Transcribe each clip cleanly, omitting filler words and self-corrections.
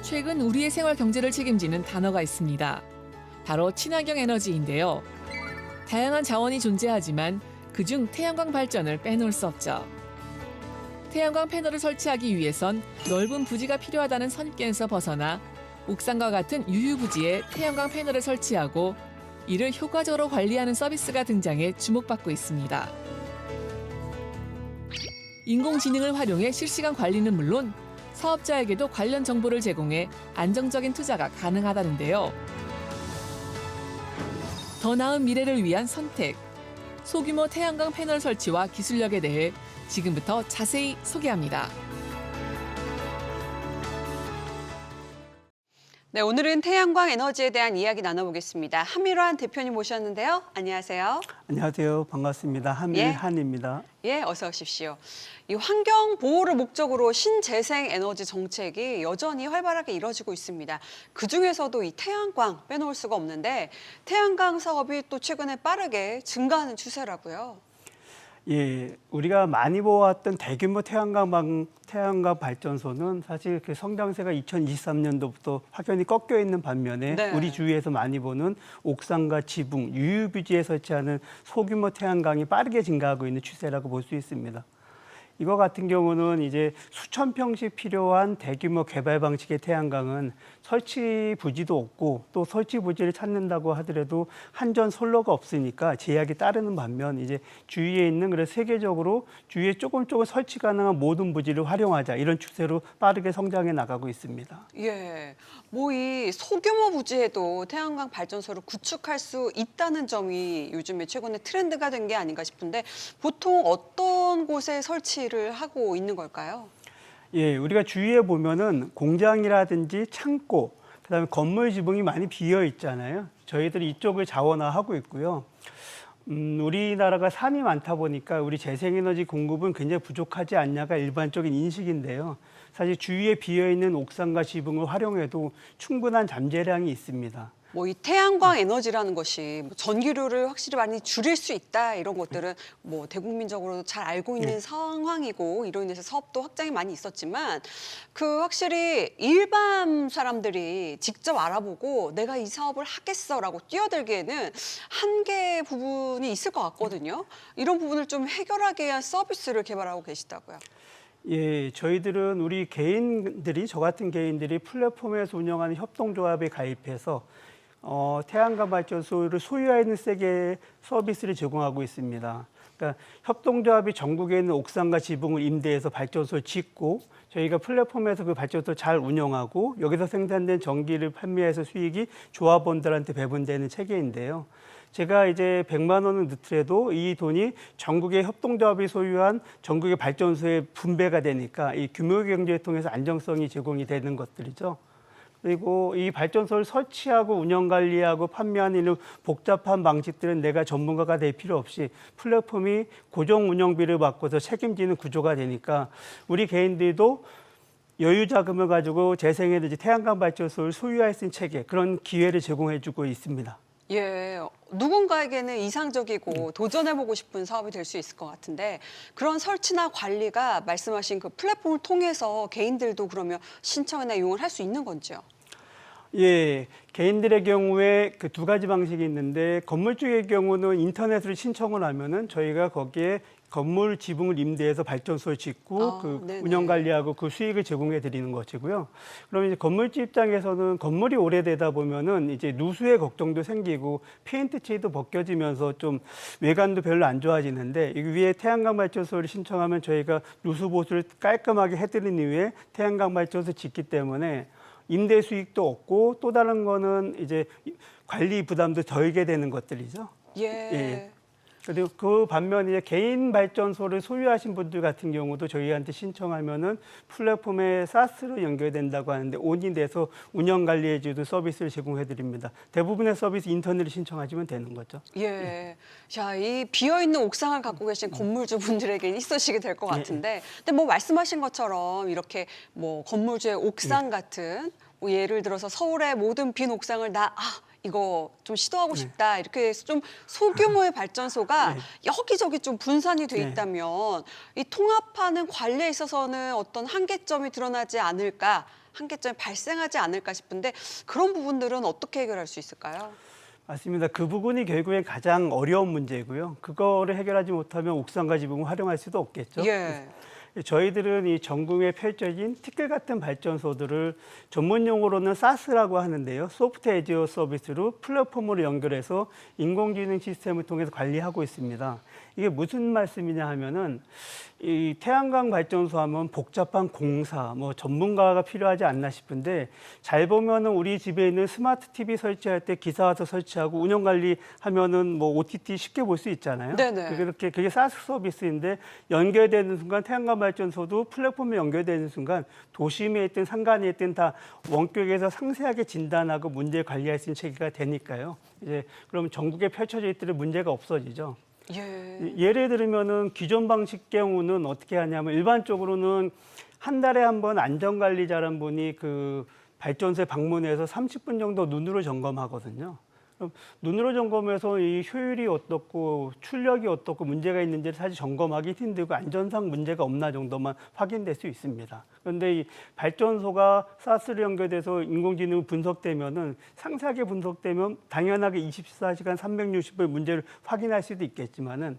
최근 우리의 생활 경제를 책임지는 단어가 있습니다. 바로 친환경 에너지인데요. 다양한 자원이 존재하지만 그중 태양광 발전을 빼놓을 수 없죠. 태양광 패널을 설치하기 위해선 넓은 부지가 필요하다는 선입견에서 벗어나 옥상과 같은 유휴부지에 태양광 패널을 설치하고 이를 효과적으로 관리하는 서비스가 등장해 주목받고 있습니다. 인공지능을 활용해 실시간 관리는 물론 사업자에게도 관련 정보를 제공해 안정적인 투자가 가능하다는데요. 더 나은 미래를 위한 선택. 소규모 태양광 패널 설치와 기술력에 대해 지금부터 자세히 소개합니다. 네, 오늘은 태양광 에너지에 대한 이야기 나눠보겠습니다. 한밀환 대표님 모셨는데요. 안녕하세요. 안녕하세요. 반갑습니다. 한밀환입니다. 예, 어서 오십시오. 이 환경 보호를 목적으로 신재생 에너지 정책이 여전히 활발하게 이뤄지고 있습니다. 그중에서도 이 태양광 빼놓을 수가 없는데 태양광 사업이 또 최근에 빠르게 증가하는 추세라고요. 예, 우리가 많이 보았던 대규모 태양광 발전소는 사실 그 성장세가 2023년도부터 확연히 꺾여 있는 반면에 네. 우리 주위에서 많이 보는 옥상과 지붕, 유휴부지에 설치하는 소규모 태양광이 빠르게 증가하고 있는 추세라고 볼 수 있습니다. 이거 같은 경우는 이제 수천 평씩 필요한 대규모 개발 방식의 태양광은 설치 부지도 없고 또 설치 부지를 찾는다고 하더라도 한전 솔로가 없으니까 제약이 따르는 반면 이제 주위에 있는 그래서 세계적으로 주위에 조금 설치 가능한 모든 부지를 활용하자 이런 추세로 빠르게 성장해 나가고 있습니다. 예, 뭐 이 소규모 부지에도 태양광 발전소를 구축할 수 있다는 점이 요즘에 최근에 트렌드가 된 게 아닌가 싶은데 보통 어떤 곳에 설치를 하고 있는 걸까요? 예, 우리가 주위에 보면은 공장이라든지 창고, 그다음에 건물 지붕이 많이 비어 있잖아요. 저희들이 이쪽을 자원화하고 있고요. 우리나라가 산이 많다 보니까 우리 재생에너지 공급은 굉장히 부족하지 않냐가 일반적인 인식인데요. 사실 주위에 비어 있는 옥상과 지붕을 활용해도 충분한 잠재량이 있습니다. 뭐 이 태양광 에너지라는 것이 뭐 전기료를 확실히 많이 줄일 수 있다 이런 것들은 뭐 대국민적으로 잘 알고 있는 상황이고 이로 인해서 사업도 확장이 많이 있었지만 그 확실히 일반 사람들이 직접 알아보고 내가 이 사업을 하겠어라고 뛰어들기에는 한계 부분이 있을 것 같거든요. 이런 부분을 좀 해결하기 위한 서비스를 개발하고 계시다고요. 예, 저희들은 우리 개인들이, 저 같은 개인들이 플랫폼에서 운영하는 협동조합에 가입해서 태양광 발전소를 소유하고 있는 세계 서비스를 제공하고 있습니다. 그러니까 협동조합이 전국에 있는 옥상과 지붕을 임대해서 발전소를 짓고 저희가 플랫폼에서 그 발전소를 잘 운영하고 여기서 생산된 전기를 판매해서 수익이 조합원들한테 배분되는 체계인데요. 제가 이제 100만 원을 넣더라도 이 돈이 전국의 협동조합이 소유한 전국의 발전소에 분배가 되니까 이 규모 경제를 통해서 안정성이 제공이 되는 것들이죠. 그리고 이 발전소를 설치하고 운영 관리하고 판매하는 이런 복잡한 방식들은 내가 전문가가 될 필요 없이 플랫폼이 고정 운영비를 받고서 책임지는 구조가 되니까 우리 개인들도 여유 자금을 가지고 재생에너지 태양광 발전소를 소유할 수 있는 체계 그런 기회를 제공해주고 있습니다. 예, 누군가에게는 이상적이고 도전해보고 싶은 사업이 될 수 있을 것 같은데 그런 설치나 관리가 말씀하신 그 플랫폼을 통해서 개인들도 그러면 신청이나 이용을 할 수 있는 건지요? 예, 개인들의 경우에 그 두 가지 방식이 있는데 건물주의 경우는 인터넷으로 신청을 하면은 저희가 거기에 건물 지붕을 임대해서 발전소를 짓고 네네. 운영 관리하고 그 수익을 제공해 드리는 것이고요. 그럼 이제 건물주 입장에서는 건물이 오래되다 보면은 이제 누수의 걱정도 생기고 페인트 칠도 벗겨지면서 좀 외관도 별로 안 좋아지는데 이 위에 태양광 발전소를 신청하면 저희가 누수 보수를 깔끔하게 해드린 이후에 태양광 발전소 짓기 때문에 임대 수익도 없고 또 다른 거는 이제 관리 부담도 덜게 되는 것들이죠. 예. 예. 그리고 그 반면 이제 개인 발전소를 소유하신 분들 같은 경우도 저희한테 신청하면은 플랫폼에 사스로 연결된다고 하는데 온이 돼서 운영 관리해주는 서비스를 제공해 드립니다. 대부분의 서비스 인터넷으로 신청하시면 되는 거죠. 예. 자, 이 비어 있는 옥상을 갖고 계신 건물주분들에게 있으시게 될 것 같은데, 근데 뭐 말씀하신 것처럼 이렇게 뭐 건물주의 옥상 같은 뭐 예를 들어서 서울의 모든 빈 옥상을 이거 좀 시도하고 싶다 이렇게 해서 좀 소규모의 발전소가 여기저기 좀 분산이 돼 있다면 이 통합하는 관리에 있어서는 어떤 한계점이 드러나지 않을까 한계점이 발생하지 않을까 싶은데 그런 부분들은 어떻게 해결할 수 있을까요? 맞습니다. 그 부분이 결국엔 가장 어려운 문제고요. 그거를 해결하지 못하면 옥상과 지붕을 활용할 수도 없겠죠. 예. 저희들은 이 전국에 펼쳐진 티끌 같은 발전소들을 전문 용어로는 사스라고 하는데요. 소프트 에지어 서비스로 플랫폼으로 연결해서 인공지능 시스템을 통해서 관리하고 있습니다. 이게 무슨 말씀이냐 하면은 이 태양광 발전소 하면 복잡한 공사, 뭐 전문가가 필요하지 않나 싶은데 잘 보면은 우리 집에 있는 스마트 TV 설치할 때 기사 와서 설치하고 운영 관리하면은 뭐 OTT 쉽게 볼 수 있잖아요. 네네. 그게 사스 서비스인데 연결되는 순간 태양광 발전소도 플랫폼에 연결되는 순간 도심에 있든 상간에 있든 다 원격에서 상세하게 진단하고 문제 관리할 수 있는 체계가 되니까요. 이제 그럼 전국에 펼쳐져 있더라도 문제가 없어지죠. 예. 예를 들면은 기존 방식 경우는 어떻게 하냐면 일반적으로는 한 달에 한 번 안전관리자란 분이 그 발전소에 방문해서 30분 정도 눈으로 점검하거든요. 그럼 눈으로 점검해서 이 효율이 어떻고 출력이 어떻고 문제가 있는지를 사실 점검하기 힘들고 안전상 문제가 없나 정도만 확인될 수 있습니다. 그런데 이 발전소가 사스로 연결돼서 인공지능 분석되면은 상세하게 분석되면 당연하게 24시간 360일 문제를 확인할 수도 있겠지만은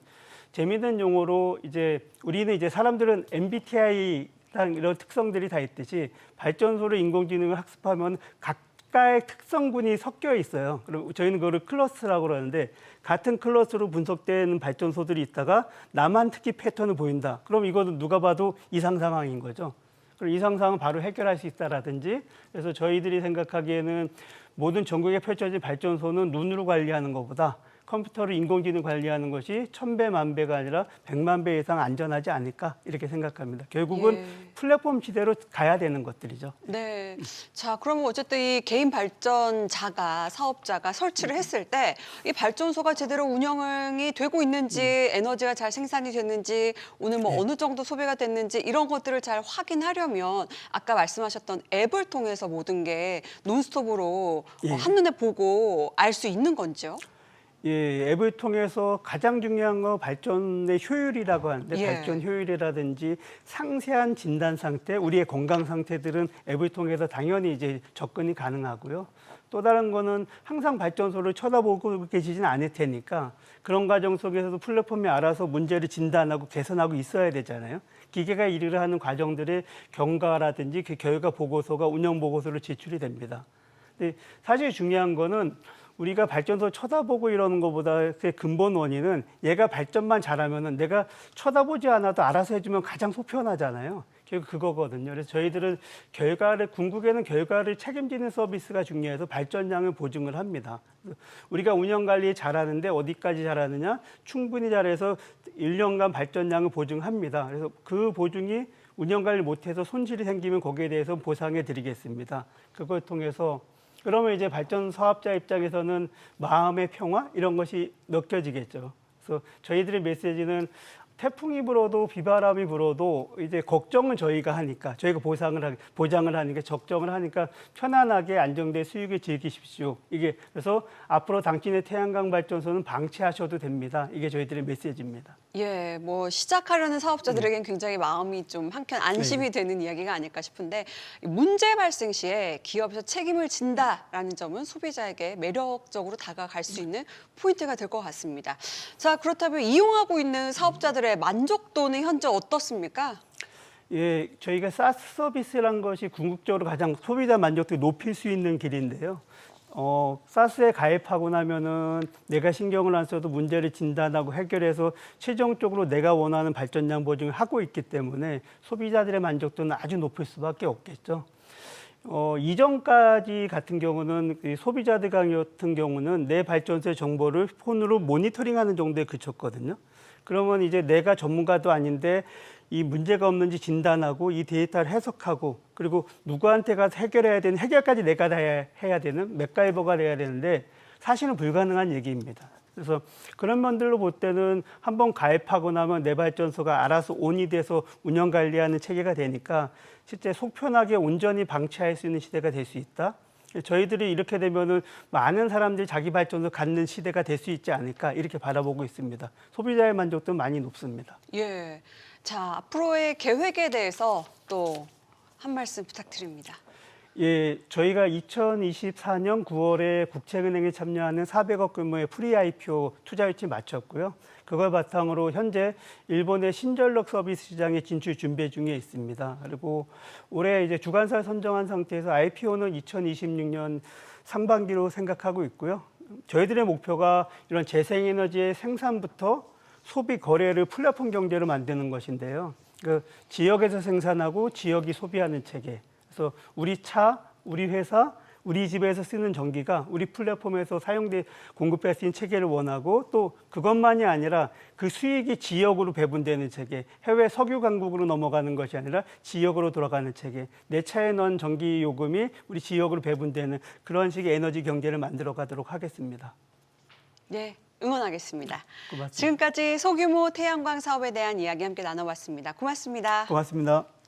재미있는 용어로 이제 우리는 이제 사람들은 MBTI 이런 특성들이 다 있듯이 발전소를 인공지능을 학습하면 각가의 특성군이 섞여 있어요. 그리고 저희는 그거를 클러스라고 그러는데 같은 클러스로 분석되는 발전소들이 있다가 나만 특히 패턴을 보인다. 그럼 이거는 누가 봐도 이상 상황인 거죠. 그리고 이상 상황은 바로 해결할 수 있다라든지 그래서 저희들이 생각하기에는 모든 전국에 펼쳐진 발전소는 눈으로 관리하는 것보다 컴퓨터로 인공지능 관리하는 것이 1000배, 10,000배가 아니라 100만 배 이상 안전하지 않을까 이렇게 생각합니다. 결국은 예. 플랫폼 시대로 가야 되는 것들이죠. 네. 자, 그러면 어쨌든 이 개인 발전자가 사업자가 설치를 했을 때 이 발전소가 제대로 운영이 되고 있는지 에너지가 잘 생산이 됐는지 오늘 뭐 어느 정도 소비가 됐는지 이런 것들을 잘 확인하려면 아까 말씀하셨던 앱을 통해서 모든 게 논스톱으로 예. 한눈에 보고 알 수 있는 건지요? 예, 앱을 통해서 가장 중요한 건 발전의 효율이라고 하는데 예. 발전 효율이라든지 상세한 진단 상태, 우리의 건강 상태들은 앱을 통해서 당연히 이제 접근이 가능하고요. 또 다른 거는 항상 발전소를 쳐다보고 계시진 않을 테니까 그런 과정 속에서도 플랫폼이 알아서 문제를 진단하고 개선하고 있어야 되잖아요. 기계가 일을 하는 과정들의 경과라든지 그 결과 보고서가 운영 보고서로 제출이 됩니다. 근데 사실 중요한 거는 우리가 발전소 쳐다보고 이러는 것보다 그 근본 원인은 얘가 발전만 잘하면은 내가 쳐다보지 않아도 알아서 해주면 가장 속 편하잖아요. 결국 그거거든요. 그래서 저희들은 궁극에는 결과를 책임지는 서비스가 중요해서 발전량을 보증을 합니다. 우리가 운영 관리 잘하는데 어디까지 잘하느냐? 충분히 잘해서 1년간 발전량을 보증합니다. 그래서 그 보증이 운영 관리 못해서 손실이 생기면 거기에 대해서 보상해 드리겠습니다. 그걸 통해서 그러면 이제 발전 사업자 입장에서는 마음의 평화 이런 것이 느껴지겠죠. 그래서 저희들의 메시지는 태풍이 불어도 비바람이 불어도 이제 걱정은 저희가 하니까 저희가 보장을 하니까 적정을 하니까 편안하게 안정된 수익을 즐기십시오. 이게 그래서 앞으로 당신의 태양광 발전소는 방치하셔도 됩니다. 이게 저희들의 메시지입니다. 예, 뭐 시작하려는 사업자들에겐 굉장히 마음이 좀 한켠 안심이 네. 되는 이야기가 아닐까 싶은데 문제 발생 시에 기업에서 책임을 진다라는 점은 소비자에게 매력적으로 다가갈 수 있는 포인트가 될 것 같습니다. 자, 그렇다면 이용하고 있는 사업자들의 만족도는 현재 어떻습니까? 예, 저희가 사스 서비스란 것이 궁극적으로 가장 소비자 만족도를 높일 수 있는 길인데요. 사스에 가입하고 나면은 내가 신경을 안 써도 문제를 진단하고 해결해서 최종적으로 내가 원하는 발전량 보증을 하고 있기 때문에 소비자들의 만족도는 아주 높을 수밖에 없겠죠. 이전까지 같은 경우는 소비자들 같은 경우는 내 발전소의 정보를 폰으로 모니터링하는 정도에 그쳤거든요. 그러면 이제 내가 전문가도 아닌데 이 문제가 없는지 진단하고 이 데이터를 해석하고 그리고 누구한테 가서 해결해야 되는 해결까지 내가 다 해야 되는 맥가이버가 돼야 되는데 사실은 불가능한 얘기입니다. 그래서 그런 면들로 볼 때는 한번 가입하고 나면 내 발전소가 알아서 온이 돼서 운영 관리하는 체계가 되니까 실제 속 편하게 온전히 방치할 수 있는 시대가 될 수 있다. 저희들이 이렇게 되면은 많은 사람들이 자기 발전소 갖는 시대가 될 수 있지 않을까 이렇게 바라보고 있습니다. 소비자의 만족도 많이 높습니다. 예. 자, 앞으로의 계획에 대해서 또 한 말씀 부탁드립니다. 예, 저희가 2024년 9월에 국책은행에 참여하는 400억 규모의 프리 IPO 투자 유치 마쳤고요. 그걸 바탕으로 현재 일본의 신전력 서비스 시장에 진출 준비 중에 있습니다. 그리고 올해 이제 주관사를 선정한 상태에서 IPO는 2026년 상반기로 생각하고 있고요. 저희들의 목표가 이런 재생에너지의 생산부터 소비 거래를 플랫폼 경제로 만드는 것인데요. 그 지역에서 생산하고 지역이 소비하는 체계. 그래서 우리 차, 우리 회사, 우리 집에서 쓰는 전기가 우리 플랫폼에서 공급할 수 있는 체계를 원하고 또 그것만이 아니라 그 수익이 지역으로 배분되는 체계, 해외 석유 강국으로 넘어가는 것이 아니라 지역으로 돌아가는 체계, 내 차에 넣은 전기 요금이 우리 지역으로 배분되는 그런 식의 에너지 경제를 만들어 가도록 하겠습니다. 네, 응원하겠습니다. 고맙습니다. 지금까지 소규모 태양광 사업에 대한 이야기 함께 나눠봤습니다. 고맙습니다. 고맙습니다.